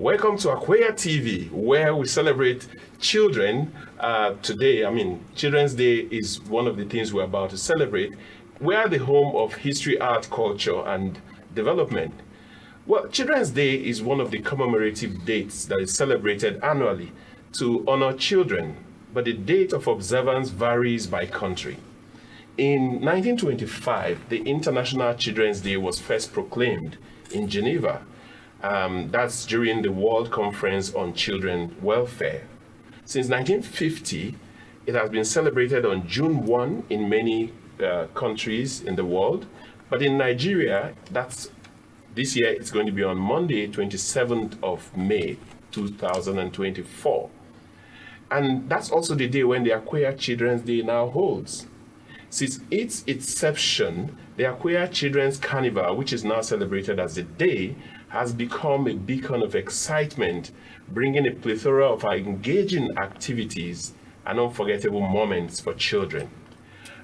Welcome to Akweya TV, where we celebrate children. Today, Children's Day is one of the things we're about to celebrate. We are the home of history, art, culture, and development. Well, Children's Day is one of the commemorative dates that is celebrated annually to honor children, but the date of observance varies by country. In 1925, the International Children's Day was first proclaimed in Geneva. That's during the World Conference on Children Welfare. Since 1950, it has been celebrated on June 1 in many countries in the world. But in Nigeria, this year it's going to be on Monday, 27th of May, 2024. And that's also the day when the Akweya Children's Day now holds. Since its inception, the Akweya Children's Carnival, which is now celebrated as a day, has become a beacon of excitement, bringing a plethora of engaging activities and unforgettable moments for children.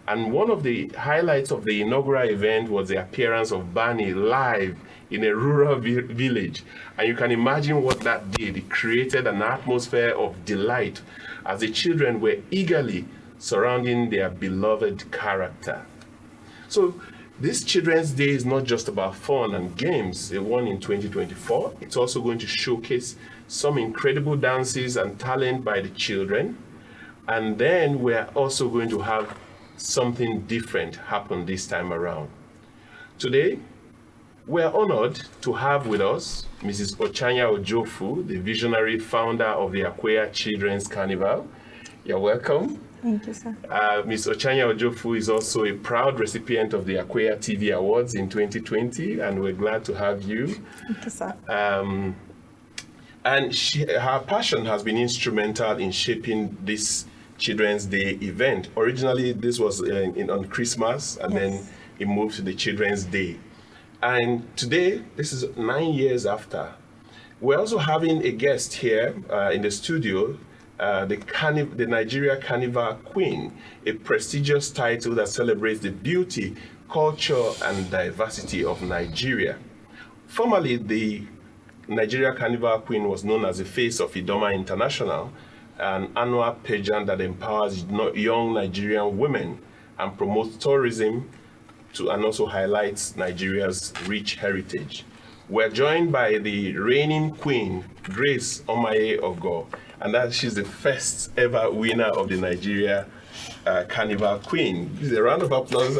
And one of the highlights of the inaugural event was the appearance of Barney live in a rural village. And you can imagine what that did. It created an atmosphere of delight as the children were eagerly surrounding their beloved character. So this Children's Day is not just about fun and games. The one in 2024, it's also going to showcase some incredible dances and talent by the children. And then we're also going to have something different happen this time around. Today, we're honored to have with us Mrs. Ochanya Ojofu, the visionary founder of the Akweya Children's Carnival. You're welcome. Thank you, sir. Ms. Ochanya Ojofu is also a proud recipient of the Akweya TV Awards in 2020, and we're glad to have you. Thank you, sir. And her passion has been instrumental in shaping this Children's Day event. Originally, this was on Christmas, and then it moved to the Children's Day. And today, this is 9 years after. We're also having a guest here in the studio, the Nigeria Carnival Queen, a prestigious title that celebrates the beauty, culture, and diversity of Nigeria. Formerly, the Nigeria Carnival Queen was known as the face of Idoma International, an annual pageant that empowers young Nigerian women and promotes tourism and also highlights Nigeria's rich heritage. We're joined by the reigning queen, Grace Omaye of God, and that she's the first ever winner of the Nigeria Carnival Queen. This is a round of applause.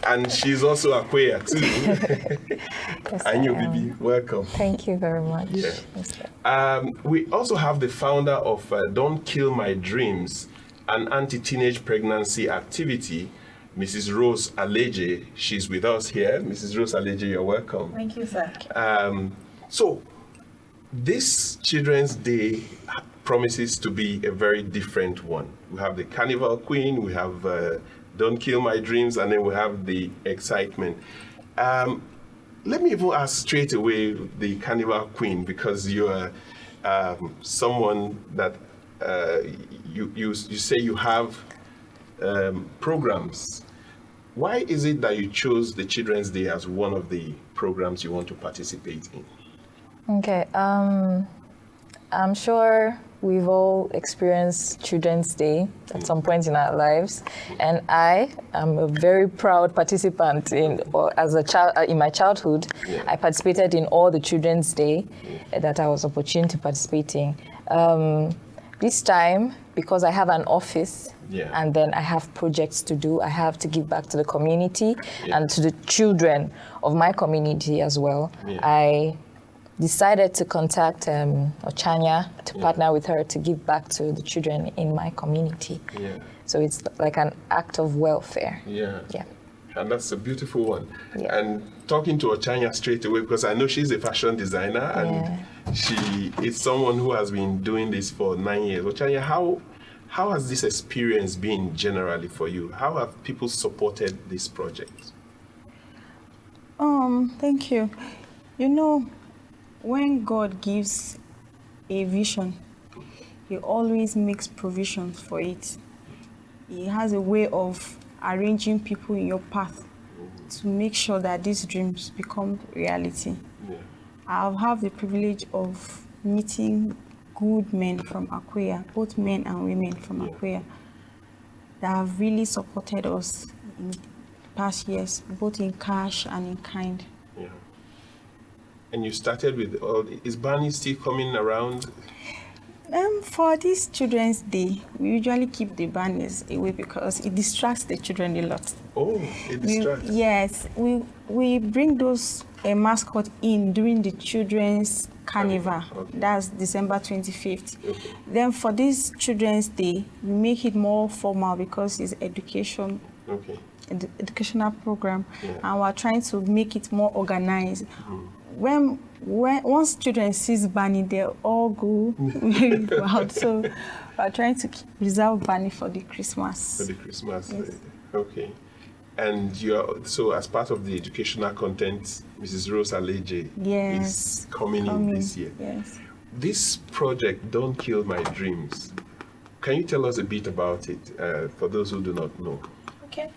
And she's also Akweya too. Yes, Anyo Bibi, welcome. Thank you very much. Yeah. Yes, We also have the founder of Don't Kill My Dreams, an anti-teenage pregnancy activity, Mrs. Rose Aleje. She's with us here. Mrs. Rose Aleje, you're welcome. Thank you, sir. So this Children's Day promises to be a very different one. We have the Carnival Queen, we have Don't Kill My Dreams, and then we have the excitement. Let me even ask straight away the Carnival Queen, because you are someone that you say you have programs. Why is it that you chose the Children's Day as one of the programs you want to participate in? Okay, I'm sure we've all experienced Children's Day at some point in our lives, and I am a very proud participant in my childhood. Yeah. I participated in all the Children's Day that I was opportune to participate in. This time, because I have an office, and then I have projects to do, I have to give back to the community and to the children of my community as well. I decided to contact Ochanya to partner with her to give back to the children in my community. So it's like an act of welfare. And that's a beautiful one. Yeah. And talking to Ochanya straight away, because I know she's a fashion designer and she is someone who has been doing this for 9 years. Ochanya, how has this experience been generally for you? How have people supported this project? Thank you. You know, when God gives a vision, He always makes provisions for it. He has a way of arranging people in your path to make sure that these dreams become reality. I'll have the privilege of meeting good men from Akweya, both men and women from Akweya, that have really supported us in past years, both in cash and in kind. Yeah. And you started with all. Is Barney still coming around? For this Children's Day, we usually keep the banners away because it distracts the children a lot. Oh, it distracts. Yes, we bring those mascot in during the Children's Carnival. Okay. That's December 25th. Okay. Then for this Children's Day, we make it more formal because it's education. Okay. Educational program, Yeah. and we're trying to make it more organized. When once children sees Barney, they all go out. So we're trying to reserve Barney for the Christmas. For the Christmas. Yes. Okay. And so as part of the educational content, Mrs. Rose Aleje is coming in this year. Yes. This project, Don't Kill My Dreams, can you tell us a bit about it for those who do not know? Okay.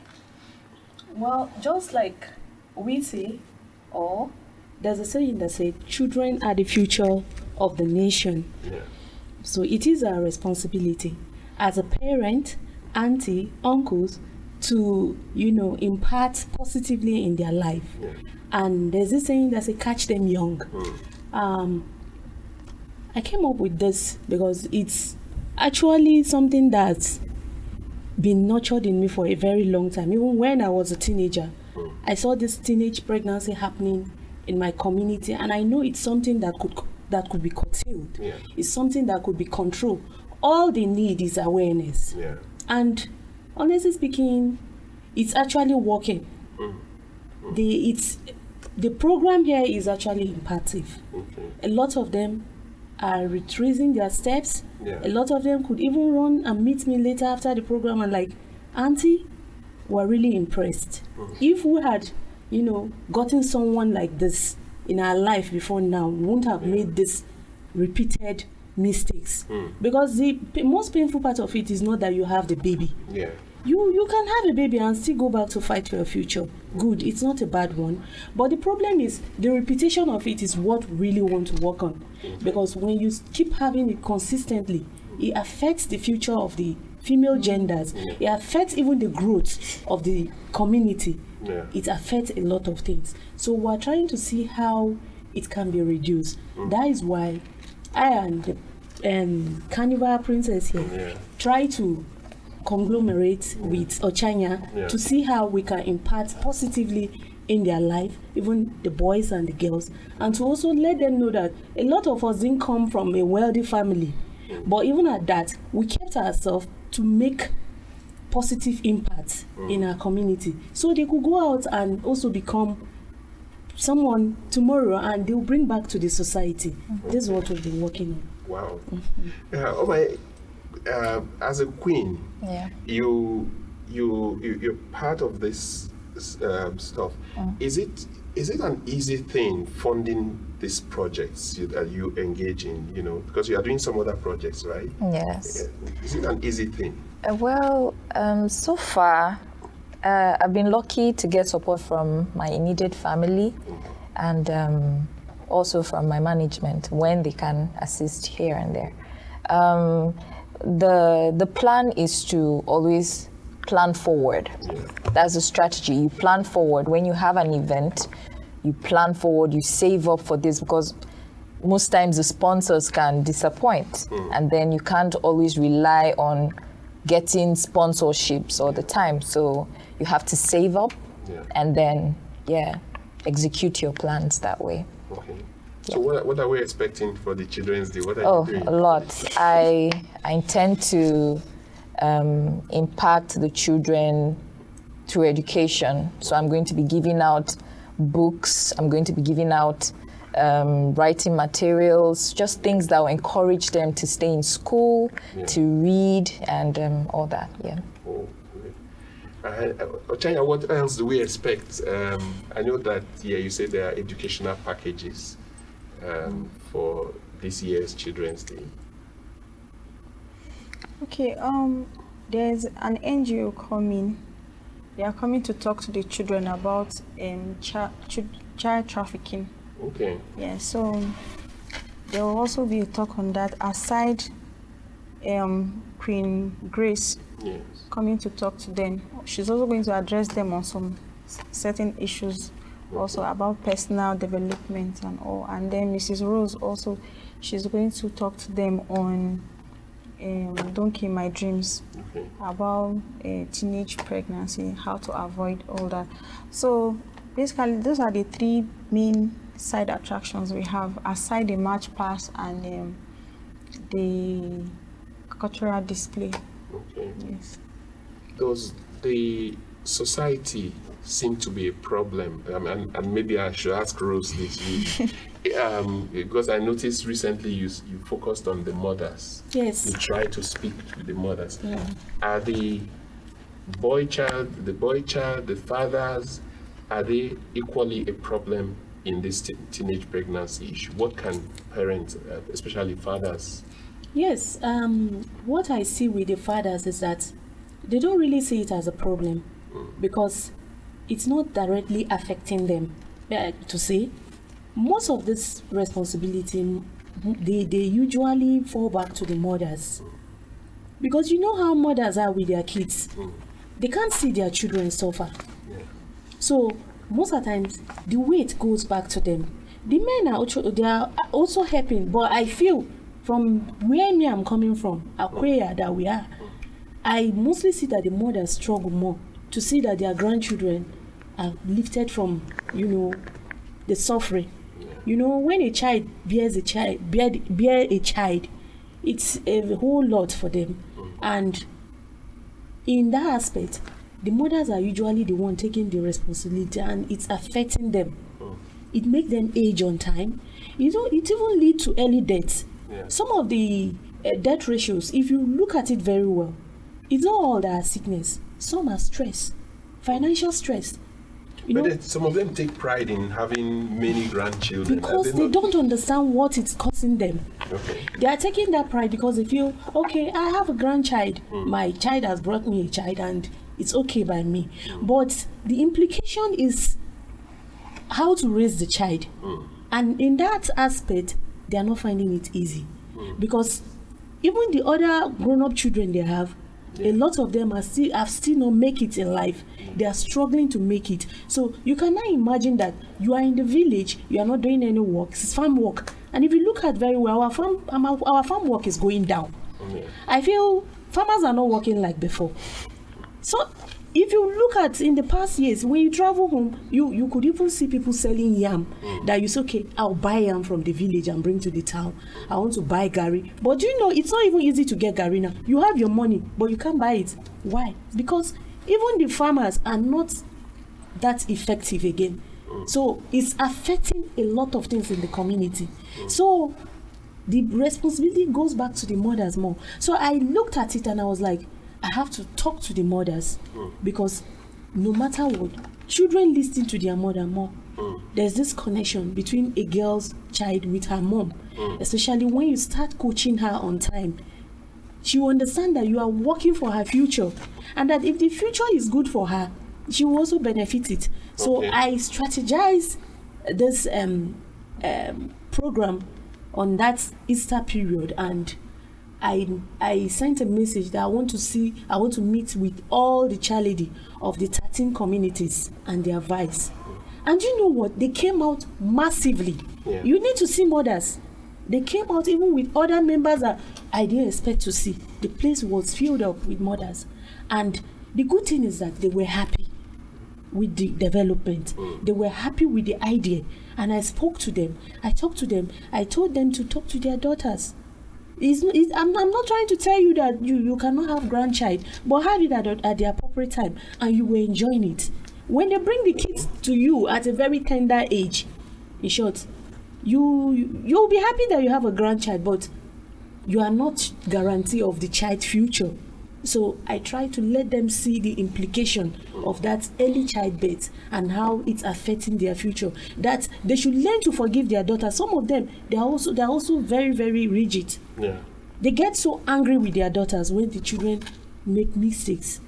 Well, just like we say, or there's a saying that says, children are the future of the nation. Yeah. So it is our responsibility as a parent, auntie, uncles, to, impart positively in their life. Yeah. And there's this saying that says, catch them young. I came up with this because it's actually something that's been nurtured in me for a very long time. Even when I was a teenager, I saw this teenage pregnancy happening in my community, and I know it's something that could be curtailed. Yeah. It's something that could be controlled. All they need is awareness. Yeah. And honestly speaking, it's actually working. The program here is actually impactful. Okay. A lot of them are retracing their steps. Yeah. A lot of them could even run and meet me later after the program and like, Auntie, we're really impressed. If we had, gotten someone like this in our life before now, we wouldn't have made this repeated mistakes. Because the most painful part of it is not that you have the baby. Yeah. You can have a baby and still go back to fight for your future. Good, it's not a bad one. But the problem is the repetition of it is what we really want to work on. Because when you keep having it consistently, it affects the future of the female genders. It affects even the growth of the community. Yeah. It affects a lot of things. So we're trying to see how it can be reduced. That is why I and the Carnival Princess here try to conglomerate with Ochanya to see how we can impart positively in their life, even the boys and the girls, and to also let them know that a lot of us didn't come from a wealthy family, but even at that, we kept ourselves to make positive impact in our community, so they could go out and also become someone tomorrow, and they'll bring back to the society. This is what we've been working on. Wow. Omaye, as a queen, you're part of this stuff. Is it an easy thing funding these projects that you engage in? Because you are doing some other projects, right? Yes. Is it an easy thing? So far, I've been lucky to get support from my immediate family and also from my management when they can assist here and there. The plan is to always plan forward. That's a strategy. You plan forward. When you have an event, you plan forward, you save up for this, because most times the sponsors can disappoint, and then you can't always rely on getting sponsorships all the time. So you have to save up and then execute your plans that way. Okay. So what are we expecting for the Children's Day? What are you doing? A lot. I intend to impact the children through education. So I'm going to be giving out books. I'm going to be giving out writing materials, just things that will encourage them to stay in school, to read, and all that. Yeah. Oh, great. Ochanya, what else do we expect? I know that you said there are educational packages for this year's Children's Day. Okay. There's an NGO coming. They are coming to talk to the children about child trafficking. Okay. Yeah, so there will also be a talk on that aside Queen Grace coming to talk to them. She's also going to address them on some certain issues also about personal development and all. And then Mrs. Rose also, she's going to talk to them on Don't Kill My Dreams, about teenage pregnancy, how to avoid all that. So basically, those are the three main side attractions we have, aside the march past and the cultural display. Okay. Yes. Does the society seem to be a problem? And maybe I should ask Rose this. Because I noticed recently you focused on the mothers. Yes. You try to speak to the mothers. Yeah. Are the boy child, the fathers, are they equally a problem in this teenage pregnancy issue? What can parents, especially fathers? Yes, what I see with the fathers is that they don't really see it as a problem because it's not directly affecting them. To say, most of this responsibility, they usually fall back to the mothers. Because you know how mothers are with their kids. They can't see their children suffer. So most of the times, the weight goes back to them. The men are also helping, but I feel from where I'm coming from, Akweya that we are, I mostly see that the mothers struggle more to see that their grandchildren are lifted from, the suffering. When a child bears a child, it's a whole lot for them. And in that aspect, the mothers are usually the one taking the responsibility, and it's affecting them. It makes them age on time. It even leads to early deaths. Some of the death ratios, if you look at it very well, it's not all that sickness. Some are stress, financial stress. But some of them take pride in having many grandchildren. Because they don't understand what it's causing them. Okay. They are taking that pride because they feel, okay, I have a grandchild. My child has brought me a child and it's okay by me. But the implication is how to raise the child. And in that aspect, they are not finding it easy. Because even the other grown-up children they have, a lot of them have still not make it in life. They are struggling to make it. So you cannot imagine that you are in the village, you are not doing any work, it's farm work. And if you look at very well, our farm work is going down. I feel farmers are not working like before. So if you look at in the past years, when you travel home, you could even see people selling yam. That you say, okay, I'll buy yam from the village and bring to the town. I want to buy gari. But it's not even easy to get gari now. You have your money, but you can't buy it. Why? Because even the farmers are not that effective again. So it's affecting a lot of things in the community. So the responsibility goes back to the mothers more. So I looked at it and I was like, I have to talk to the mothers because no matter what, children listen to their mother more. There's this connection between a girl's child with her mom, especially when you start coaching her on time. She will understand that you are working for her future and that if the future is good for her, she will also benefit it. So I strategize this program on that Easter period, and I sent a message that I want to meet with all the charity of the 13 communities and their vice. And you know what? They came out massively. You need to see mothers. They came out even with other members that I didn't expect to see. The place was filled up with mothers. And the good thing is that they were happy with the development. They were happy with the idea. And I spoke to them. I talked to them. I told them to talk to their daughters. I'm not trying to tell you that you cannot have grandchild, but have it at the appropriate time and you will enjoy it. When they bring the kids to you at a very tender age, in short, you'll be happy that you have a grandchild, but you are not guarantee of the child's future. So I try to let them see the implication of that early childbirth and how it's affecting their future. That they should learn to forgive their daughters. Some of them, they're also very, very rigid. They get so angry with their daughters when the children make mistakes.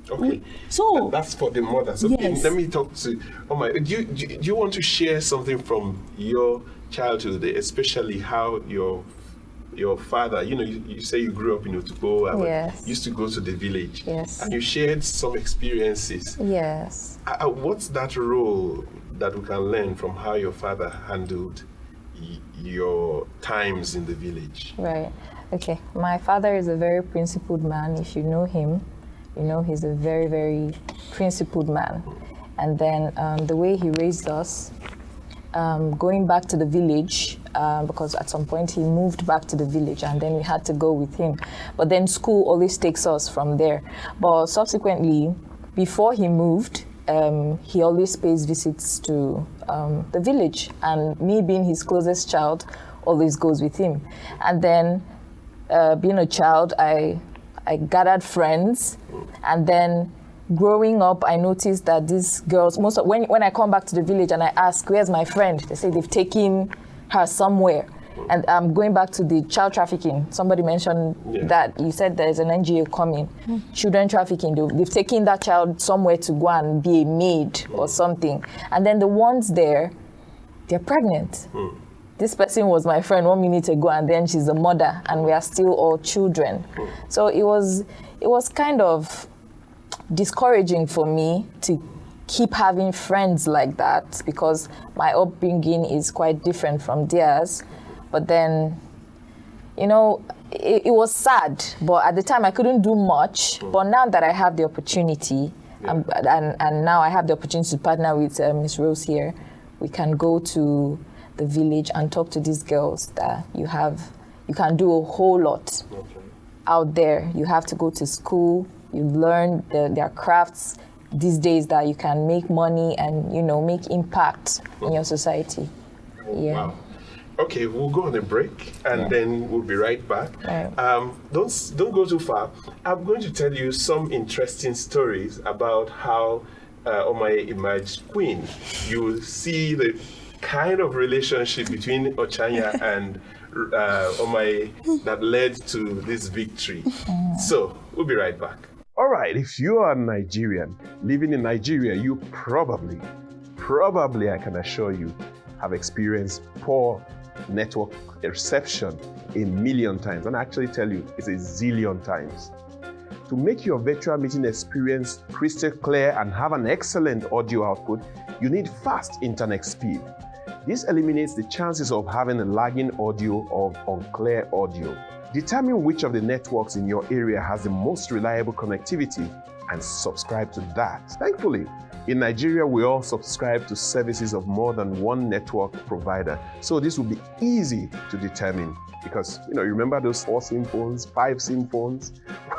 Okay. So that's for the mothers. Okay, yes. Let me talk to Omaye. Do you want to share something from your childhood, especially how your father, you say you grew up in Otubo, Yes. used to go to the village. Yes. And you shared some experiences. Yes. What's that role that we can learn from how your father handled your times in the village? Right. Okay. My father is a very principled man. If you know him, you know he's a very, very principled man. And then the way he raised us, going back to the village, because at some point he moved back to the village and then we had to go with him. But then school always takes us from there. But subsequently, before he moved, he always pays visits to the village. And me being his closest child always goes with him. And then being a child, I gathered friends. And then growing up, I noticed that these girls, when I come back to the village and I ask, where's my friend? They say they've taken her somewhere. And I'm going back to the child trafficking. Somebody mentioned that. You said there's an NGO coming. Children trafficking, they've taken that child somewhere to go and be a maid or something. And then the ones there, they're pregnant. This person was my friend 1 minute ago and then she's a mother and we are still all children. So it was kind of discouraging for me to keep having friends like that because my upbringing is quite different from theirs. But then, it was sad, but at the time I couldn't do much. But now that I have the opportunity, and now I have the opportunity to partner with Miss Rose here, we can go to the village and talk to these girls that you can do a whole lot out there. You have to go to school, you learn their crafts these days that you can make money and, make impact in your society. Yeah. Wow. Okay, we'll go on a break and then we'll be right back. Right. Don't go too far. I'm going to tell you some interesting stories about how Omaye emerged queen. You will see the kind of relationship between Ochanya and Omaye that led to this victory. So, we'll be right back. All right, if you are Nigerian, living in Nigeria, you probably, I can assure you, have experienced poor network reception a million times. And I actually tell you, it's a zillion times. To make your virtual meeting experience crystal clear and have an excellent audio output, you need fast internet speed. This eliminates the chances of having a lagging audio or unclear audio. Determine which of the networks in your area has the most reliable connectivity and subscribe to that. Thankfully, in Nigeria, we all subscribe to services of more than one network provider. So this will be easy to determine because, you remember those 4 SIM phones, 5 SIM phones?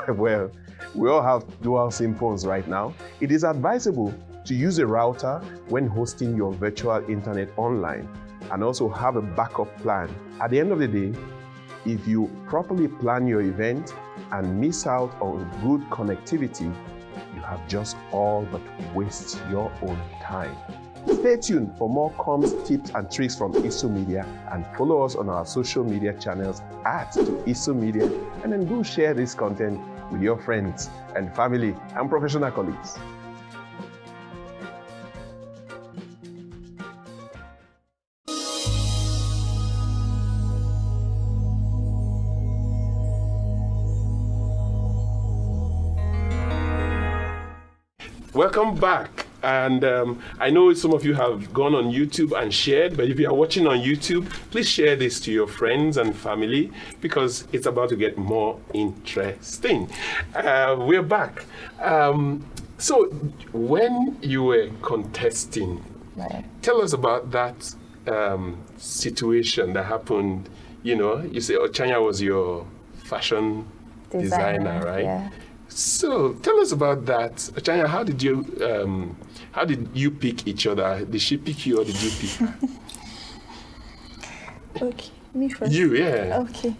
Well, we all have dual SIM phones right now. It is advisable to use a router when hosting your virtual internet online and also have a backup plan. At the end of the day, if you properly plan your event and miss out on good connectivity, you have just all but waste your own time. Stay tuned for more comms, tips, and tricks from ISO Media and follow us on our social media channels at ISO Media, and then do share this content with your friends and family and professional colleagues. Welcome back. And I know some of you have gone on YouTube and shared, but if you are watching on YouTube, please share this to your friends and family because it's about to get more interesting. We're back. So when you were contesting, tell us about that situation that happened. You say Ochanya was your fashion designer, right? Yeah. So tell us about that. Ochanya, how did you pick each other? Did she pick you or did you pick her? Okay, me first. You, yeah. Okay.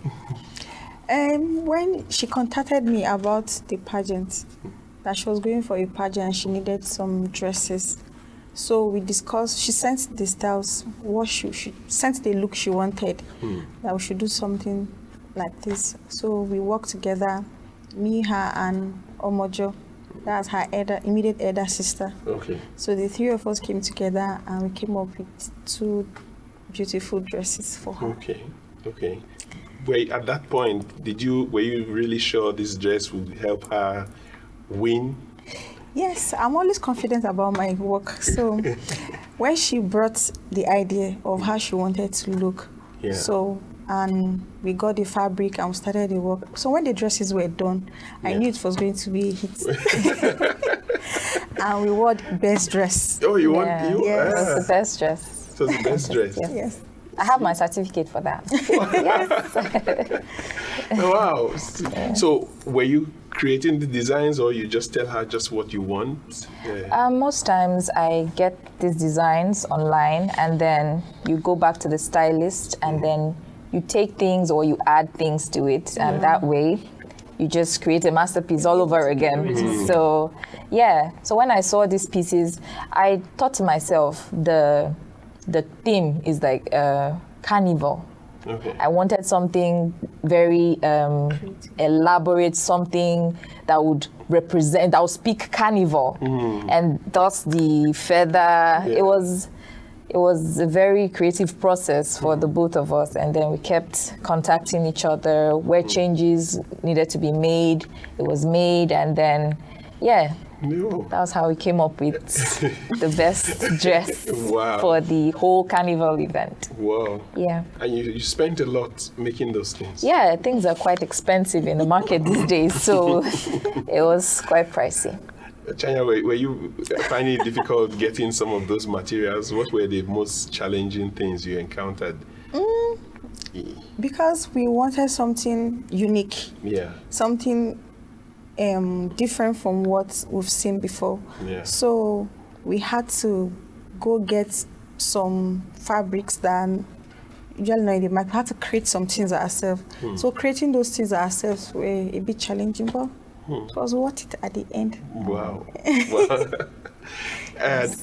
When she contacted me about the pageant, that she was going for a pageant, she needed some dresses. So we discussed, she sent the styles, she sent the look she wanted, that we should do something like this. So we worked together, me, her, and Omojo. That's her immediate elder sister. Okay. So the three of us came together and we came up with 2 beautiful dresses for her. Okay. Okay. At that point, were you really sure this dress would help her win? Yes, I'm always confident about my work. So when she brought the idea of how she wanted to look, and we got the fabric and we started the work. So when the dresses were done, I knew it was going to be a hit. And we wore the best dress. Oh, you want? Yes. It was the best dress. It was the best dress. Yes. I have my certificate for that. Yes. Wow. So were you creating the designs, or you just tell her just what you want? Most times I get these designs online, and then you go back to the stylist, and then you take things or you add things to it, and that way you just create a masterpiece all over again. So when I saw these pieces, I thought to myself, the theme is like carnival. Okay. I wanted something very elaborate, something that would represent, that would speak carnival, and thus the feather. It was a very creative process for the both of us, and then we kept contacting each other where changes needed to be made. It was made, and then that was how we came up with the best dress for the whole carnival event. Wow. Yeah. And you spent a lot making those things. Yeah, things are quite expensive in the market these days, so it was quite pricey. Chanya, were you finding it difficult getting some of those materials? What were the most challenging things you encountered? Because we wanted something unique. Yeah. Something different from what we've seen before. Yeah. So we had to go get some fabrics that usually not in the market. We had to create some things ourselves. So creating those things ourselves were a bit challenging, but it was worth it at the end. Wow. And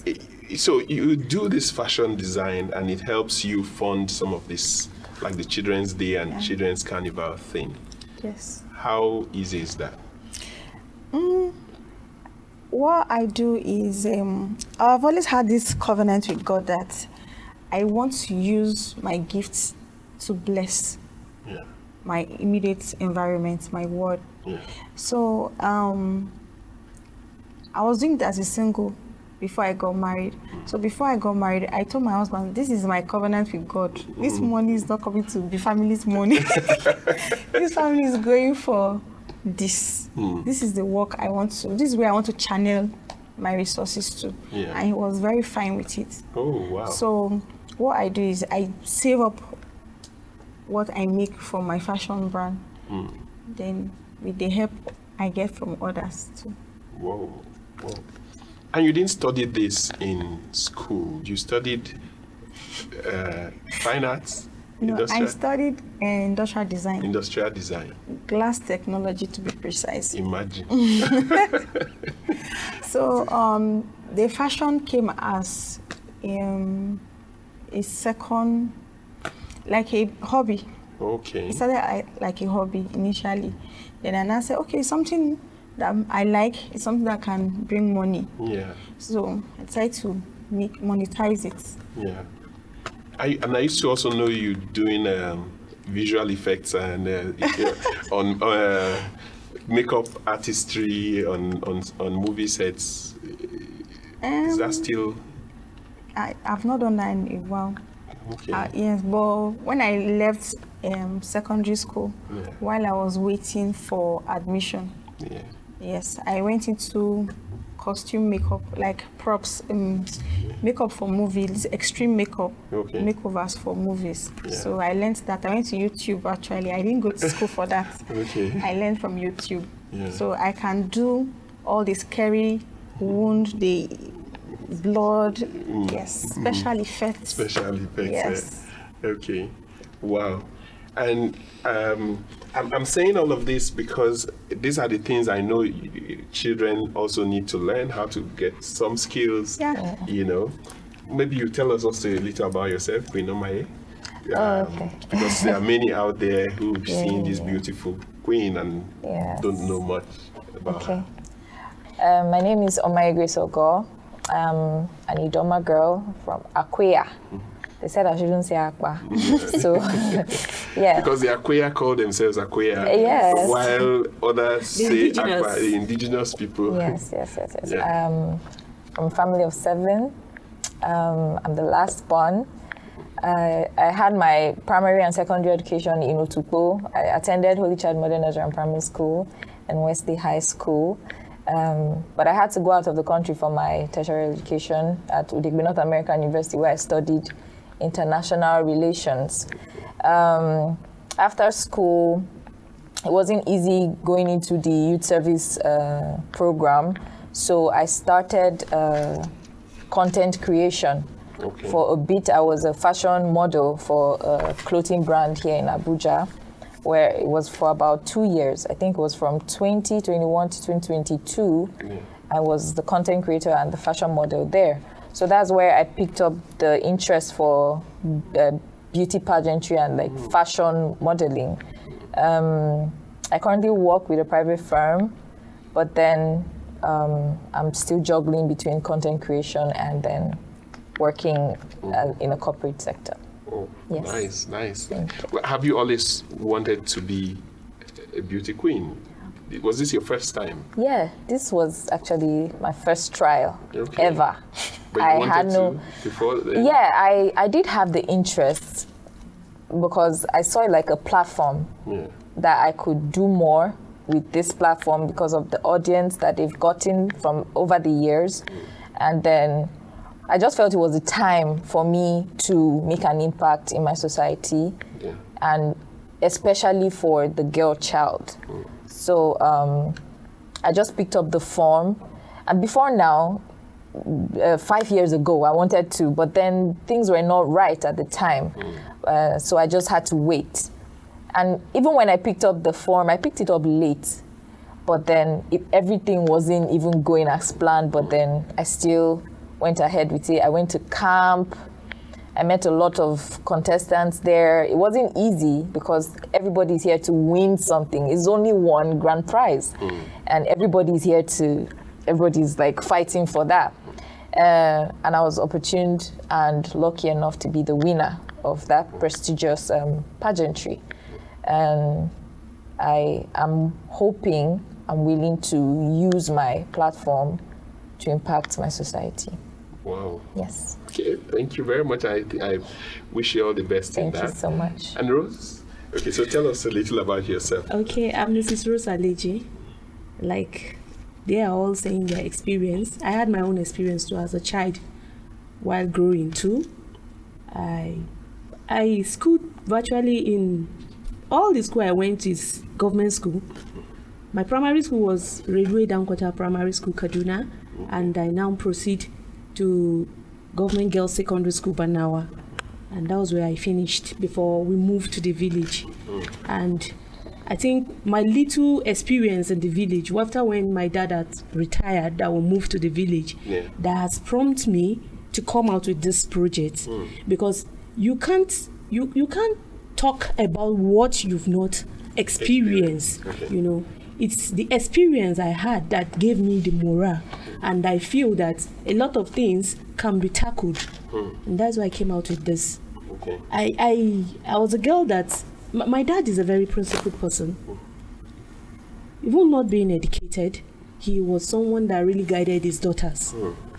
so you do this fashion design, and it helps you fund some of this, like the Children's Day and Children's Carnival thing. Yes. How easy is that? What I do is, I've always had this covenant with God that I want to use my gifts to bless my immediate environment, my world. Yeah. So I was doing that as a single before I got married. So before I got married, I told my husband, this is my covenant with God. This money is not coming to the family's money. This family is going for this. This is the work I want to, this is where I want to channel my resources to. Yeah. And he was very fine with it. Oh, wow. So what I do is I save up what I make from my fashion brand. Then with the help I get from others too. Whoa. And you didn't study this in school. You studied fine arts? No, I studied industrial design. Industrial design. Glass technology, to be precise. Imagine. So the fashion came as a second, like a hobby. Okay. It started like a hobby initially. Then I said, okay, something that I like is something that can bring money. Yeah. So I tried to monetize it. Yeah. I used to also know you doing visual effects and on makeup artistry on movie sets. Is that still? I've not done that in a while. Okay. Yes, but when I left secondary school, while I was waiting for admission, yes, I went into costume makeup, like props, makeup for movies, extreme makeup, makeovers for movies. Yeah. So I learned that. I went to YouTube actually. I didn't go to school for that. I learned from YouTube. Yeah. So I can do all the scary wound, the blood, special effects. Special effects. Yes. Okay. Wow. And I'm saying all of this because these are the things I know children also need to learn how to get some skills. Yeah. You know, maybe you tell us also a little about yourself, Queen Omaye. Okay. Because there are many out there who've seen this beautiful queen and don't know much about her. My name is Omaye Ogo. I'm an Idoma girl from Akweya. They said I shouldn't say Akwa. So, yeah. Because the Akweya call themselves Akweya, yes. while others say Akwa, the indigenous people. Yes. Yeah. I'm a family of 7. I'm the last born. I had my primary and secondary education in Otukpo. I attended Holy Child Modern Nursery Primary School and Wesley High School. But I had to go out of the country for my tertiary education at Udigbe North American University, where I studied international relations. After school, it wasn't easy going into the youth service program, so I started content creation. Okay. For a bit, I was a fashion model for a clothing brand here in Abuja, where it was for about 2 years. I think it was from 2021 to 2022. Yeah. I was the content creator and the fashion model there. So that's where I picked up the interest for beauty pageantry and fashion modeling. I currently work with a private firm, but then I'm still juggling between content creation and then working in a corporate sector. Oh, yes. Nice. Well, have you always wanted to be a beauty queen? Was this your first time? Yeah, this was actually my first trial ever. But you wanted to before then? Yeah, I did have the interest because I saw it like a platform that I could do more with this platform because of the audience that they've gotten from over the years. And then I just felt it was a time for me to make an impact in my society, and especially for the girl child. So I just picked up the form, and before now, 5 years ago, I wanted to, but then things were not right at the time, so I just had to wait. And even when I picked up the form, I picked it up late, but then everything wasn't even going as planned, but then I still went ahead with it. I went to camp. I met a lot of contestants there. It wasn't easy because everybody's here to win something. It's only one grand prize. And everybody's fighting for that. And I was opportuned and lucky enough to be the winner of that prestigious pageantry. And I am hoping, I'm willing to use my platform to impact my society. Wow. Yes. Okay, thank you very much. I wish you all the best in that. Thank you so much. And Rose? Okay, so tell us a little about yourself. Okay, I'm Mrs. Rose Aleji. They are all saying their experience. I had my own experience too as a child while growing too. I schooled virtually in all the school I went to is government school. My primary school was Railway Downquarter Primary School, Kaduna, and I now proceed to Government Girls Secondary School, Banawa. And that was where I finished before we moved to the village. And I think my little experience in the village, after when my dad had retired, that we moved to the village, that has prompted me to come out with this project. Because you can't talk about what you've not experienced, It's the experience I had that gave me the morale, and I feel that a lot of things can be tackled, and that's why I came out with this. Okay. I was a girl that my dad is a very principled person. Even not being educated, he was someone that really guided his daughters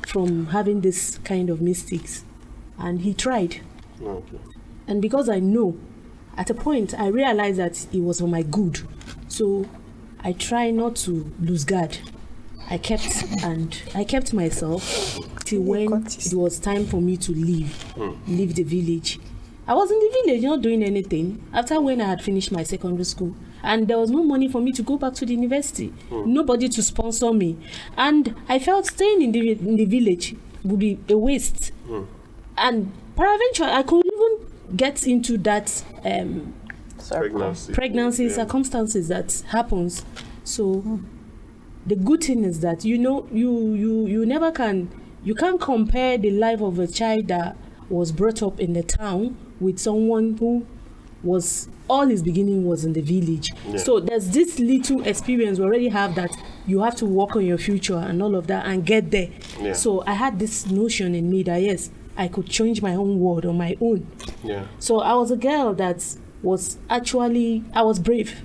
from having this kind of mistakes, and he tried. Okay. And because I know, at a point I realized that it was for my good, so I try not to lose guard. I kept myself till when it was time for me to leave the village. I was in the village not doing anything after when I had finished my secondary school, and there was no money for me to go back to the university, nobody to sponsor me, and I felt staying in the village would be a waste. And peradventure I could even get into that pregnancy circumstances that happens. So the good thing is that you can't compare the life of a child that was brought up in the town with someone who was all his beginning was in the village. So there's this little experience we already have that you have to work on your future and all of that and get there. Yeah. So I had this notion in me that yes, I could change my own world on my own. Yeah. So I was a girl that was actually, I was brave.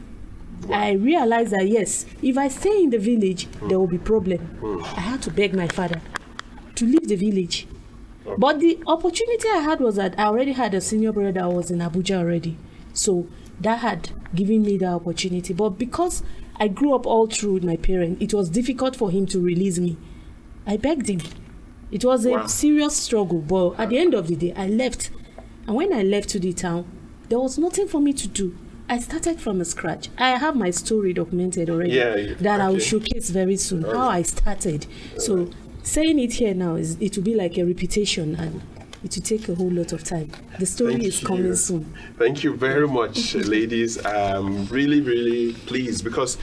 Wow. I realized that yes, if I stay in the village, there will be problem. I had to beg my father to leave the village. Okay. But the opportunity I had was that I already had a senior brother that was in Abuja already. So that had given me the opportunity. But because I grew up all through with my parents, it was difficult for him to release me. I begged him. It was a serious struggle, but at the end of the day, I left. And when I left to the town, there was nothing for me to do. I started from scratch. I have my story documented already that I will showcase very soon, how I started. So saying it here now, it will be like a repetition and it will take a whole lot of time. The story is coming soon. Thank you very much, ladies. I'm really, really pleased because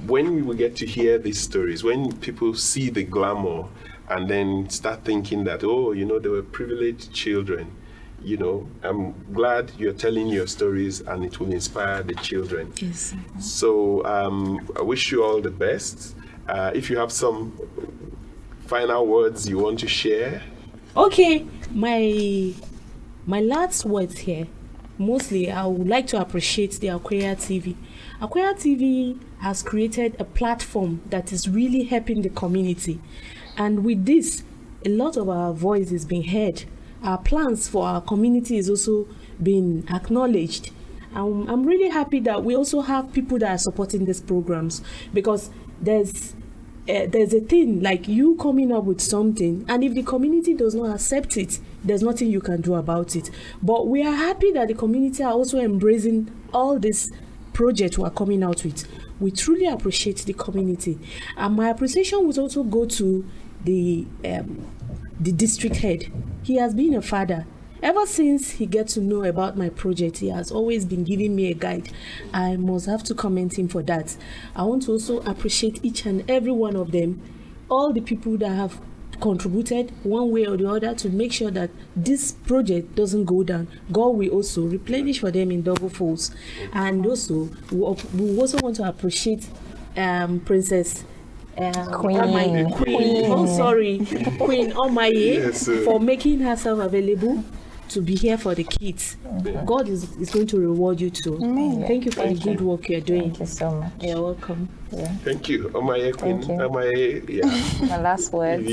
when we get to hear these stories, when people see the glamour and then start thinking that, oh, you know, they were privileged children, you know, I'm glad you're telling your stories and it will inspire the children. Yes. So I wish you all the best. If you have some final words you want to share. Okay, my last words here, mostly I would like to appreciate the Akweya TV. Akweya TV has created a platform that is really helping the community. And with this, a lot of our voice is being heard. Our plans for our community is also being acknowledged. I'm really happy that we also have people that are supporting these programs, because there's a thing like you coming up with something, and if the community does not accept it, there's nothing you can do about it. But we are happy that the community are also embracing all this project we are coming out with. We truly appreciate the community, and my appreciation would also go to the district head. He has been a father. Ever since he gets to know about my project, he has always been giving me a guide. I must have to commend him for that. I want to also appreciate each and every one of them, all the people that have contributed one way or the other to make sure that this project doesn't go down. God will also replenish for them in double folds. And also, we also want to appreciate Princess Queen Omaye for making herself available to be here for the kids. God is going to reward you too. Thank you for the good work you're doing. Thank you so much. You're welcome. Thank you, Omaye Queen. Omaye, My last words.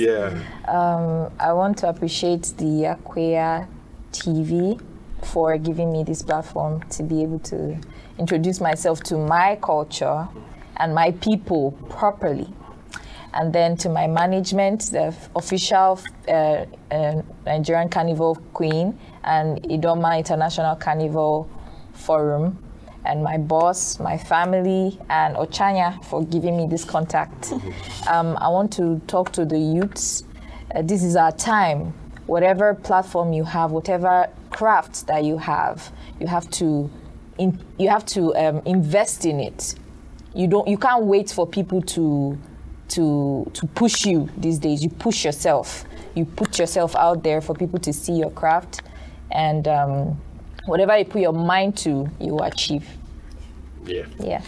I want to appreciate the Akweya TV for giving me this platform to be able to introduce myself to my culture and my people properly. And then to my management, the official Nigerian Carnival Queen and Idoma International Carnival Forum, and my boss, my family, and Ochanya for giving me this contact. I want to talk to the youths. This is our time. Whatever platform you have, whatever craft that you have to invest in it. You can't wait for people to push you these days. You push yourself. You put yourself out there for people to see your craft, and whatever you put your mind to, you will achieve. Yeah.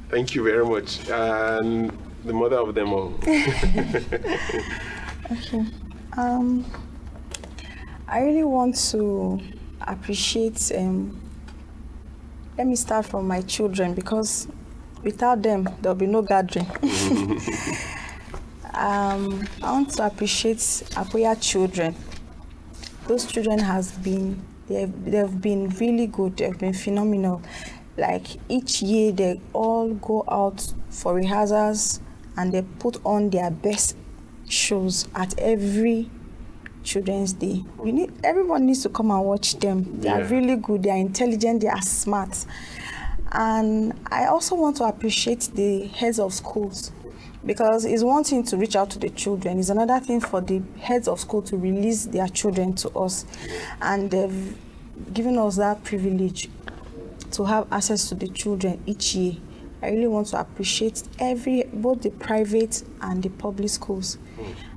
Thank you very much. And the mother of them all. Okay. I really want to appreciate. Let me start from my children, because without them, there'll be no gathering. I want to appreciate Akweya children. Those children they've been really good. They've been phenomenal. Like each year, they all go out for rehearsals and they put on their best shows at every Children's Day. Everyone needs to come and watch them. They are really good. They are intelligent. They are smart. And I also want to appreciate the heads of schools, because it's one thing to reach out to the children. It's another thing for the heads of school to release their children to us. And they've given us that privilege to have access to the children each year. I really want to appreciate both the private and the public schools.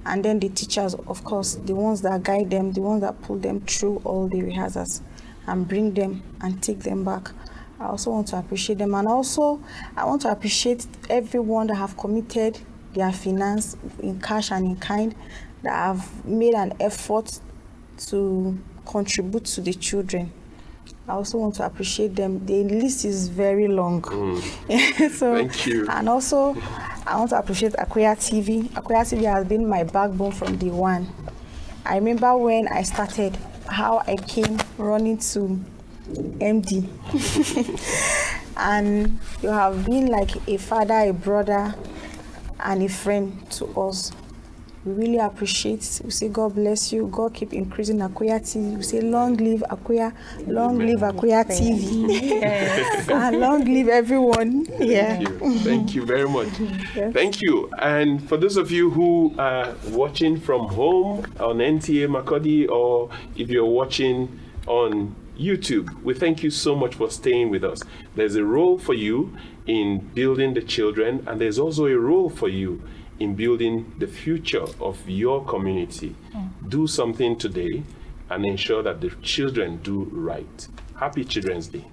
And then the teachers, of course, the ones that guide them, the ones that pull them through all the rehearsals and bring them and take them back. I also want to appreciate them. And also, I want to appreciate everyone that have committed their finance in cash and in kind, that have made an effort to contribute to the children. I also want to appreciate them. The list is very long. So, thank you. And also, I want to appreciate Akweya TV. Akweya TV has been my backbone from day one. I remember when I started, how I came running to MD. And you have been like a father, a brother, and a friend to us. We really appreciate. We say God bless you. God keep increasing Akweya TV. We say long live Akweya, long live Akweya TV, and long live everyone. Yeah. Thank you very much. Yeah. Thank you. And for those of you who are watching from home on NTA Makodi, or if you're watching on YouTube, we thank you so much for staying with us. There's a role for you in building the children, and there's also a role for you in building the future of your community. Do something today and ensure that the children do right. Happy Children's Day.